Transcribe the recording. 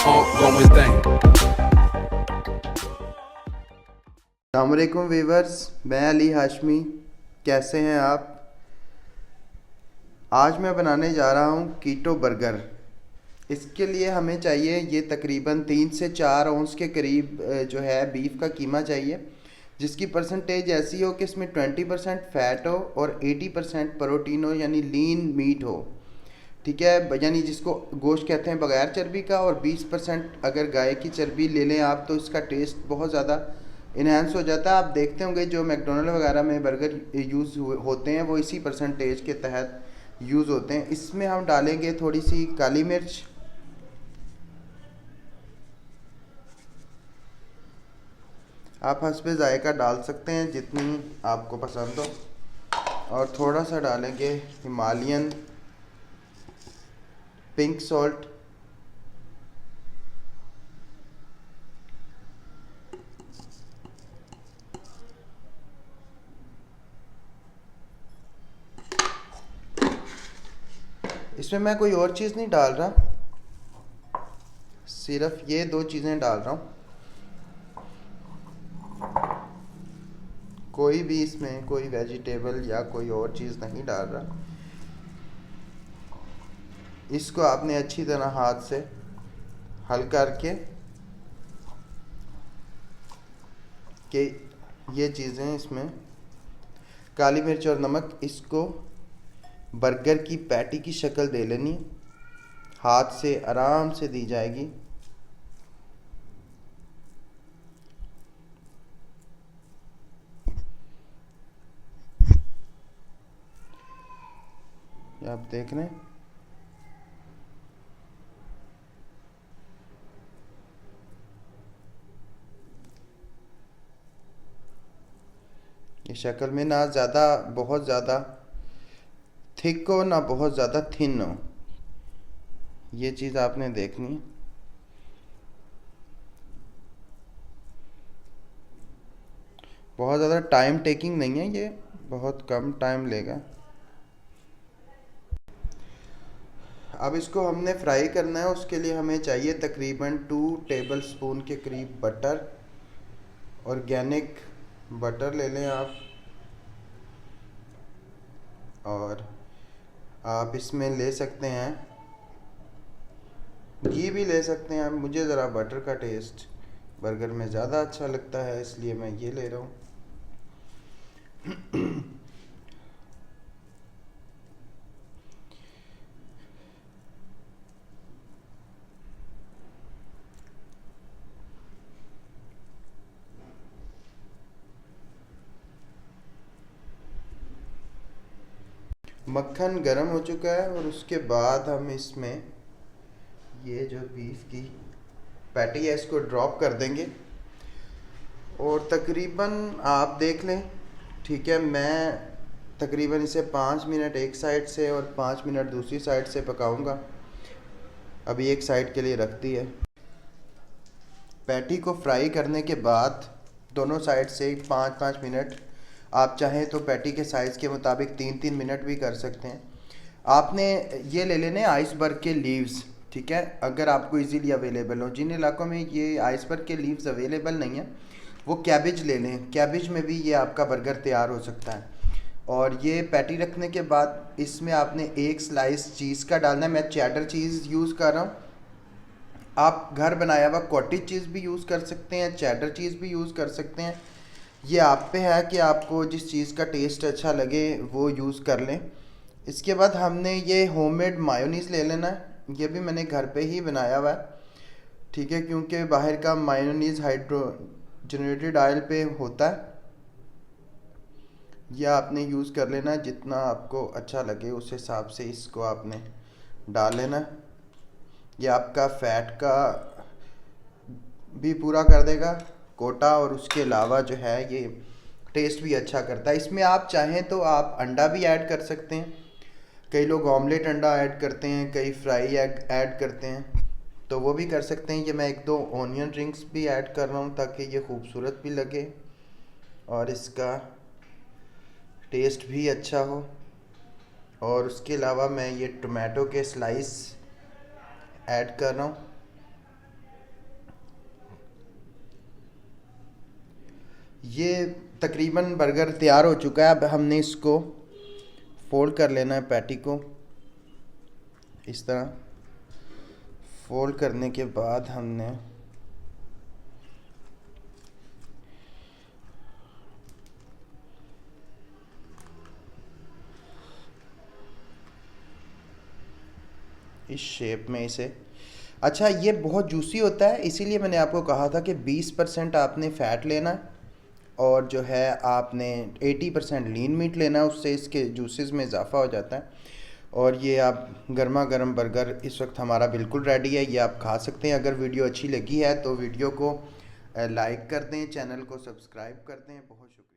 ongoing thing. अस्सलामुअलैकुम viewers, मैं अली हाशमी। कैसे हैं आप? आज मैं बनाने जा रहा हूं कीटो बर्गर। इसके लिए हमें चाहिए ये तकरीबन 3 से 4 औंस के करीब जो है बीफ का कीमा चाहिए, जिसकी परसेंटेज ऐसी हो कि इसमें 20% फ़ैट हो और 80% प्रोटीन हो, यानी लीन मीट हो। ठीक है, यानी जिसको गोश्त कहते हैं बगैर चर्बी का, और 20% अगर गाय की चर्बी ले लें आप तो इसका टेस्ट बहुत ज़्यादा इन्हेंस हो जाता है। आप देखते होंगे जो मैकडोनल्ड वगैरह में बर्गर यूज़ होते हैं वो इसी परसेंटेज के तहत यूज़ होते हैं। इसमें हम डालेंगे थोड़ी सी काली मिर्च, आप हस्बे ज़ायका डाल सकते हैं जितनी आपको पसंद हो, और थोड़ा सा डालेंगे हिमालयन पिंक सॉल्ट। इसमें मैं कोई और चीज़ नहीं डाल रहा, सिर्फ ये 2 चीज़ें डाल रहा हूँ। कोई भी इसमें कोई वेजिटेबल या कोई और चीज़ नहीं डाल रहा। इसको आपने अच्छी तरह हाथ से हल करके कि ये चीज़ें इसमें काली मिर्च और नमक, इसको बर्गर की पैटी की शक्ल दे लेनी, हाथ से आराम से दी जाएगी। ये आप देख रहे हैं, ये शक्ल में ना ज़्यादा बहुत ज़्यादा थिक हो ना बहुत ज़्यादा थिन हो, ये चीज़ आपने देखनी है। बहुत ज़्यादा टाइम टेकिंग नहीं है, ये बहुत कम टाइम लेगा। अब इसको हमने फ्राई करना है, उसके लिए हमें चाहिए तकरीबन 2 टेबल स्पून के करीब बटर। ऑर्गेनिक बटर ले लें आप, और आप इसमें ले सकते हैं घी भी ले सकते हैं। मुझे ज़रा बटर का टेस्ट बर्गर में ज़्यादा अच्छा लगता है, इसलिए मैं ये ले रहा हूँ। मक्खन गरम हो चुका है, और उसके बाद हम इसमें ये जो बीफ की पैटी है इसको ड्रॉप कर देंगे, और तकरीबन आप देख लें। ठीक है, मैं तकरीबन इसे 5 मिनट एक साइड से और 5 मिनट दूसरी साइड से पकाऊंगा। अभी एक साइड के लिए रखती है। पैटी को फ्राई करने के बाद दोनों साइड से 5-5 मिनट, आप चाहें तो पैटी के साइज़ के मुताबिक 3-3 मिनट भी कर सकते हैं। आपने ये ले लेने आइसबर्ग के लीव्स। ठीक है, अगर आपको इजीली अवेलेबल हो, जिन इलाकों में ये आइसबर्ग के लीव्स अवेलेबल नहीं है वो कैबिज ले लें, कैबिज में भी ये आपका बर्गर तैयार हो सकता है। और ये पैटी रखने के बाद इसमें आपने एक स्लाइस चीज़ का डालना है। मैं चेडर चीज़ यूज़ कर रहा हूँ, आप घर बनाया हुआ कॉटेज चीज़ भी यूज़ कर सकते हैं, चेडर चीज़ भी यूज़ कर सकते हैं। ये आप पे है कि आपको जिस चीज़ का टेस्ट अच्छा लगे वो यूज़ कर लें। इसके बाद हमने ये होममेड मायोनीज़ ले लेना है, ये भी मैंने घर पे ही बनाया हुआ है। ठीक है, क्योंकि बाहर का मायोनीज़ हाइड्रोजनेटेड ऑयल पे होता है। यह आपने यूज़ कर लेना है, जितना आपको अच्छा लगे उस हिसाब से इसको आपने डाल लेना है। ये आपका फ़ैट का भी पूरा कर देगा कोटा, और उसके अलावा जो है ये टेस्ट भी अच्छा करता है। इसमें आप चाहें तो आप अंडा भी ऐड कर सकते हैं, कई लोग ऑमलेट अंडा ऐड करते हैं, कई फ्राई एग ऐड करते हैं, तो वो भी कर सकते हैं। ये मैं 1-2 ऑनियन रिंग्स भी ऐड कर रहा हूँ ताकि ये खूबसूरत भी लगे और इसका टेस्ट भी अच्छा हो। और उसके अलावा मैं ये टोमेटो के स्लाइस ऐड कर रहा हूँ। ये तकरीबन बर्गर तैयार हो चुका है। अब हमने इसको फोल्ड कर लेना है, पैटी को इस तरह फोल्ड करने के बाद हमने इस शेप में इसे, अच्छा ये बहुत जूसी होता है, इसीलिए मैंने आपको कहा था कि 20% आपने फ़ैट लेना है और जो है आपने 80% लीन मीट लेना है, उससे इसके जूसेस में इजाफा हो जाता है। और ये आप गर्मा गर्म बर्गर इस वक्त हमारा बिल्कुल रेडी है, ये आप खा सकते हैं। अगर वीडियो अच्छी लगी है तो वीडियो को लाइक कर दें, चैनल को सब्सक्राइब कर दें। बहुत शुक्रिया।